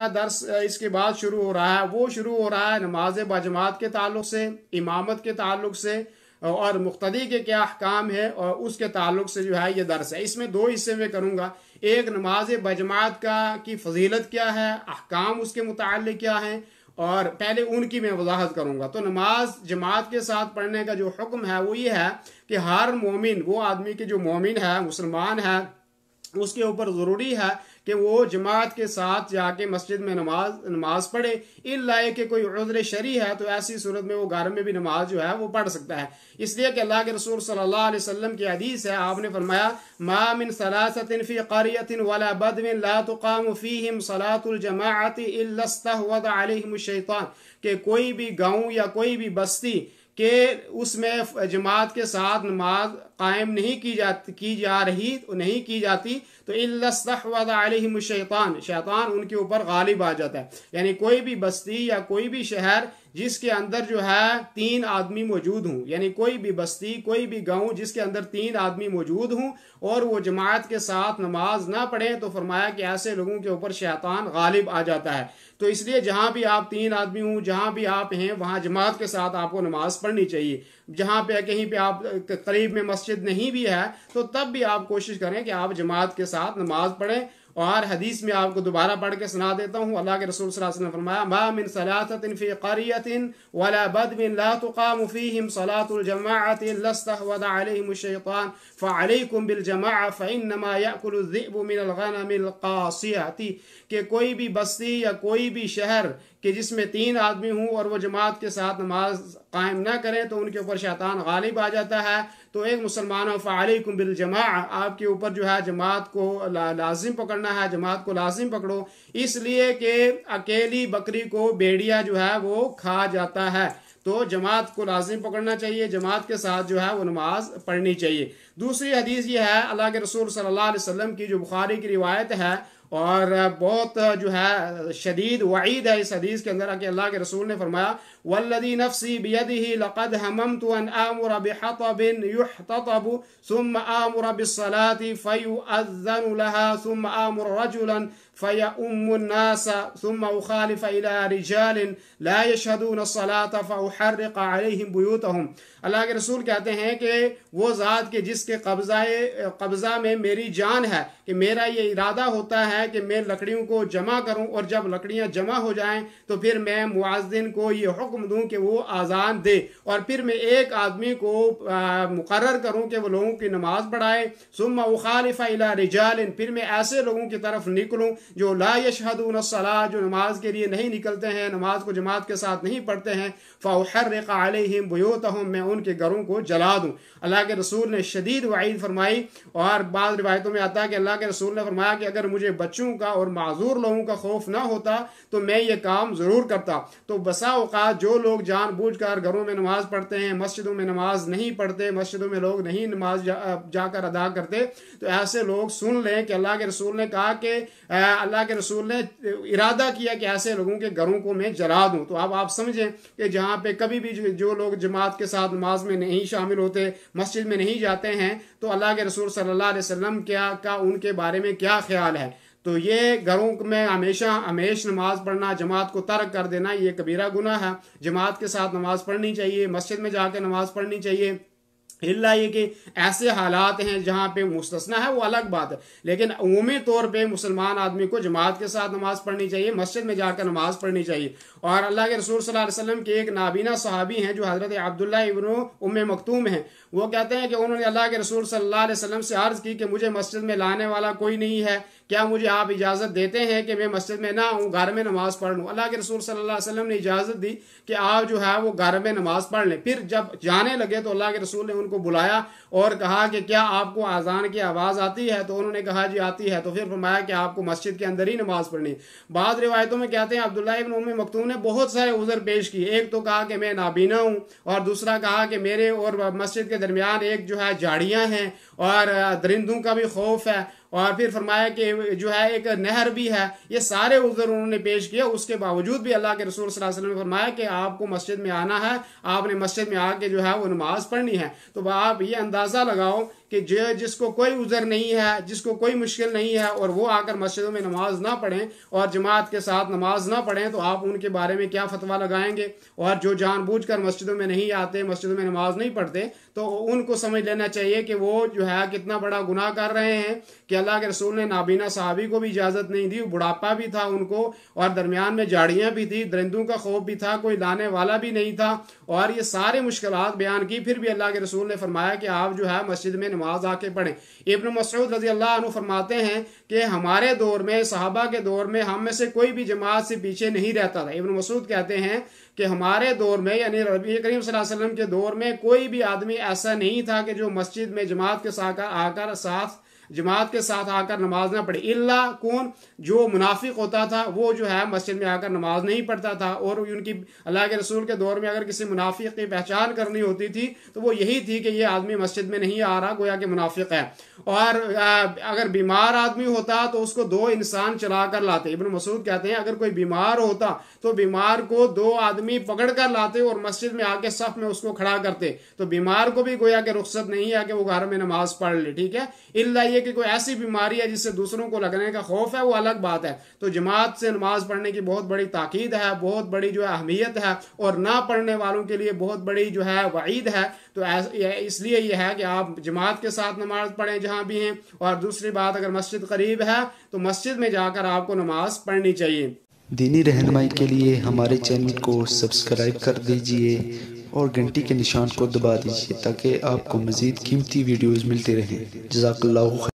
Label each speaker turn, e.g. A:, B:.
A: दर्स इसके बाद शुरू हो रहा है, वो शुरू हो रहा है नमाज बाजमात के ताल्लुक से, इमामत के ताल्लुक से और मुक्तदी के क्या अहकाम है और उसके ताल्लुक से जो है ये दर्स है। इसमें दो हिस्से में करूँगा। एक नमाज बजमात की फजीलत क्या है, अहकाम उसके मुताल्लिक क्या हैं, और पहले उनकी मैं वजाहत करूँगा। तो नमाज जमात के साथ पढ़ने का जो हुक्म है वो ये है कि हर मोमिन, वो आदमी के जो मोमिन है, मुसलमान है, उसके ऊपर ज़रूरी है कि वो जमात के साथ जाके मस्जिद में नमाज पढ़े। इल्ला कि कोई उज़्र शरी है तो ऐसी सूरत में वो घर में भी नमाज जो है वो पढ़ सकता है। इसलिए कि अल्लाह के रसूल सल्लल्लाहु अलैहि वसल्लम की हदीस है, आपने फरमाया मा मिन सलासतिन फी क़रियतिन वला बदविन ला तुक़ामु फीहिम सलातुल जमाअति इल्ला इस्तहवद अलैहिमुश शैतान, कि कोई भी गाँव या कोई भी बस्ती कि उसमें जमात के साथ नमाज कायम नहीं की जाती तो इल्लस्तहवद अलैहिमुश शैतान, शैतान उनके ऊपर गालिब आ जाता है। यानी कोई भी बस्ती या कोई भी शहर जिसके अंदर जो है 3 आदमी मौजूद हों, यानी कोई भी बस्ती, कोई भी गांव जिसके अंदर 3 आदमी मौजूद हों और वो जमात के साथ नमाज ना पढ़े, तो फरमाया कि ऐसे लोगों के ऊपर शैतान गालिब आ जाता है। तो इसलिए जहाँ भी आप 3 आदमी हों, जहाँ भी आप हैं, वहाँ जमात के साथ आपको नमाज पढ़नी चाहिए। जहाँ पे कहीं पे आप करीब में मस्जिद नहीं भी है तो तब भी आप कोशिश करें कि आप जमात के साथ नमाज पढ़ें। और हदीस में आपको दोबारा पढ़ के सुना देता हूँ। अल्लाह के रसूल सल्लल्लाहु अलैहि वसल्लम ने फरमाया मा मिन सलाततिन फी क़रियतिन वला बदविन ला तुक़ामु फीहिम सलातुल जमाअति इल्ला इस्तहवद अलैहिमुश शैतान फ़अलैकुम बिल जमाअ फ़इन्नमा यअकुलु ज़िअबु मिनल ग़नमिल क़ासियति, कि कोई भी बस्ती या कोई भी शहर कि जिसमें 3 आदमी हों और वो जमात के साथ नमाज कायम ना करें तो उनके ऊपर शैतान गालिब आ जाता है। तो एक मुसलमान फ़अलैकुम बिल जमाअ, आपके ऊपर जो है जमात को लाजिम पकड़ना है, जमात को लाजिम पकड़ो, इसलिए कि अकेली बकरी को भेड़िया जो है वो खा जाता है। तो जमात को लाजिम पकड़ना चाहिए, जमात के साथ जो है वो नमाज पढ़नी चाहिए। दूसरी हदीस ये है अल्लाह के रसूल सल्लल्लाहु अलैहि वसल्लम की, जो बुखारी की रिवायत है और बहुत जो है शदीद वईद है इस हदीस के अंदर, कि अल्लाह के रसूल ने फरमाया वल्लदी नफ्सी बियदिही लक़द हममतु अन आमुर बिहतबिन युहततबु सुम्मा आमुर बिस्सलाति फयुअज़्ज़नु लहा सुम्मा आमुर रजुलन फयउम्मु अन्नास सुम्मा उखालिफ इला रिजालिन ला यशहदून अस्सलात फउहर्रिक़ अलैहिम बुयूतहुम। अल्लाह के रसूल कहते हैं कि वो ज़ात के जिसके कब्ज़ा में मेरी जान है, कि मेरा ये इरादा होता है कि मैं लकड़ियों को जमा करूं और जब लकड़ियां जमा हो जाएं तो फिर मैं मुआज़्ज़िन को ये हुक्म दूं कि वो आज़ान दे, और फिर मैं एक आदमी को मुकर्रर करूं कि वो लोगों की नमाज पढ़ाए। सुम्मा उखालिफ इला रिजालिन, फिर मैं ऐसे लोगों की तरफ निकलूं जो ला यशहदून अस्सलाह, जो नमाज के लिए नहीं निकलते हैं, नमाज को जमात के साथ नहीं पढ़ते हैं, फ़उहर्रिक़ अलैहिम बुयूतहुम, मैं उनके घरों को जला दूं। अल्लाह के रसूल ने शदीद वईद फरमाई। और बाद रिवायतों में आता है कि अल्लाह के रसूल ने फरमाया कि अगर मुझे बच्चों का और माजूर लोगों का खौफ ना होता तो मैं ये काम ज़रूर करता। तो बसा औक़ात जो लोग जानबूझकर घरों में नमाज पढ़ते हैं, मस्जिदों में नमाज नहीं पढ़ते, मस्जिदों में लोग नहीं नमाज जाकर अदा करते, तो ऐसे लोग सुन लें कि अल्लाह के रसूल ने कहा कि अल्लाह के रसूल ने इरादा किया कि ऐसे लोगों के घरों को मैं जला दूं। तो अब आप समझें कि जहाँ पे कभी भी जो लोग जमात के साथ नमाज में नहीं शामिल होते, मस्जिद में नहीं जाते हैं, तो अल्लाह के रसूल सल्लल्लाहु अलैहि वसल्लम का उनके बारे में क्या ख्याल है। तो ये घरों में हमेशा नमाज पढ़ना, जमात को तर्क कर देना, ये कबीरा गुनाह है। जमात के साथ नमाज पढ़नी चाहिए, मस्जिद में जाकर नमाज पढ़नी चाहिए। इल्ला ये कि ऐसे हालात हैं जहाँ पे मुस्तस्ना है, वो अलग बात है, लेकिन उमूमी तौर पे मुसलमान आदमी को जमात के साथ नमाज पढ़नी चाहिए, मस्जिद में जाकर नमाज पढ़नी चाहिए। और अल्लाह के रसूल सल्लल्लाहु अलैहि वसल्लम के एक नाबीना सहाबी हैं जो हज़रत अब्दुल्लाह इब्न उम्मे मक्तूम हैं। वो कहते हैं कि उन्होंने अल्लाह के रसूल सल्लल्लाहु अलैहि वसल्लम से अर्ज़ की कि मुझे मस्जिद में लाने वाला कोई नहीं है, क्या मुझे आप इजाज़त देते हैं कि मैं मस्जिद में ना आऊँ, घर में नमाज पढ़ लूँ। अल्लाह के रसूल सल्लल्लाहु अलैहि वसल्लम ने इजाज़त दी कि आप जो है वो घर में नमाज पढ़ लें। फिर जब जाने लगे तो अल्लाह के रसूल ने उनको बुलाया और कहा कि क्या आपको आज़ान की आवाज़ आती है? तो उन्होंने कहा जी आती है। तो फिर फरमाया कि आपको मस्जिद के अंदर ही नमाज पढ़नी। बाद रिवायतों में कहते हैं अब्दुल्लाह इब्न उम्मे मक्तूम ने बहुत सारे उज़र पेश किए। एक तो कहा कि मैं नाबीना हूँ, और दूसरा कहा कि मेरे और मस्जिद के दरमियान एक जो है झाड़ियाँ हैं और दरिंदों का भी खौफ है, और फिर फरमाया कि जो है एक नहर भी है। ये सारे उज़र उन्होंने पेश किया। उसके बावजूद भी अल्लाह के रसूल सल्लल्लाहु अलैहि वसल्लम ने फरमाया कि आपको मस्जिद में आना है, आपने मस्जिद में आके जो है वो नमाज पढ़नी है। तो आप ये अंदाज़ा लगाओ कि जिसको कोई उज़र नहीं है, जिसको कोई मुश्किल नहीं है और वो आकर मस्जिदों में नमाज ना पढ़ें और जमात के साथ नमाज ना पढ़ें, तो आप उनके बारे में क्या फतवा लगाएंगे। और जो जानबूझकर मस्जिदों में नहीं आते, मस्जिदों में नमाज नहीं पढ़ते, तो उनको समझ लेना चाहिए कि वो जो है कितना बड़ा गुनाह कर रहे हैं कि अल्लाह के रसूल ने नाबीना सहाबी को भी इजाज़त नहीं दी, बुढ़ापा भी था उनको और दरमियान में झाड़ियाँ भी थी, दरिंदों का खौफ भी था, कोई लाने वाला भी नहीं था, और ये सारे मुश्किलात बयान की, फिर भी अल्लाह के रसूल ने फरमाया कि आप जो है मस्जिद में नमाज आके पढ़ें। इब्न मसऊद रज़ी अल्लाह अन्हु फरमाते हैं कि हमारे दौर में, सहाबा के दौर में, हम में से कोई भी जमात से पीछे नहीं रहता था। इब्न मसऊद कहते हैं कि हमारे दौर में, यानी नबी करीम सल्लल्लाहु अलैहि वसल्लम के दौर में, कोई भी आदमी ऐसा नहीं था कि जो मस्जिद में जमात के साथ आकर नमाज ना पढ़े, इल्ला कौन, जो मुनाफिक होता था वो जो है मस्जिद में आकर नमाज नहीं पढ़ता था। और उनकी, अल्लाह के रसूल के दौर में अगर किसी मुनाफिक की पहचान करनी होती थी तो वो यही थी कि ये आदमी मस्जिद में नहीं आ रहा, गोया कि मुनाफिक है। और अगर बीमार आदमी होता तो उसको 2 इंसान चला कर लाते। इब्न मसूद कहते हैं अगर कोई बीमार होता तो बीमार को 2 आदमी पकड़ कर लाते और मस्जिद में आके सफ में उसको खड़ा करते, तो बीमार को भी गोया कि रुख्सत नहीं है कि वो घर में नमाज पढ़ ले, ठीक है। इल्ला ये कि कोई ऐसी बीमारी है जिससे दूसरों को लगने का खौफ है, वो अलग बात है। तो जमात से नमाज पढ़ने की बहुत बड़ी ताकीद है, बहुत बड़ी जो है अहमियत है, और ना पढ़ने वालों के लिए बहुत बड़ी जो है वईद है। तो इसलिए ये है कि आप जमात के साथ नमाज पढ़ें जहाँ भी हैं। और दूसरी बात, अगर मस्जिद करीब है तो मस्जिद में जाकर आपको नमाज पढ़नी चाहिए।
B: दीनी रहनुमाई के लिए हमारे चैनल को सब्सक्राइब कर दीजिए और घंटी के निशान को दबा दीजिए ताकि आपको मज़ीद कीमती वीडियोज़ मिलते रहें। जज़ाकल्लाहु खैर।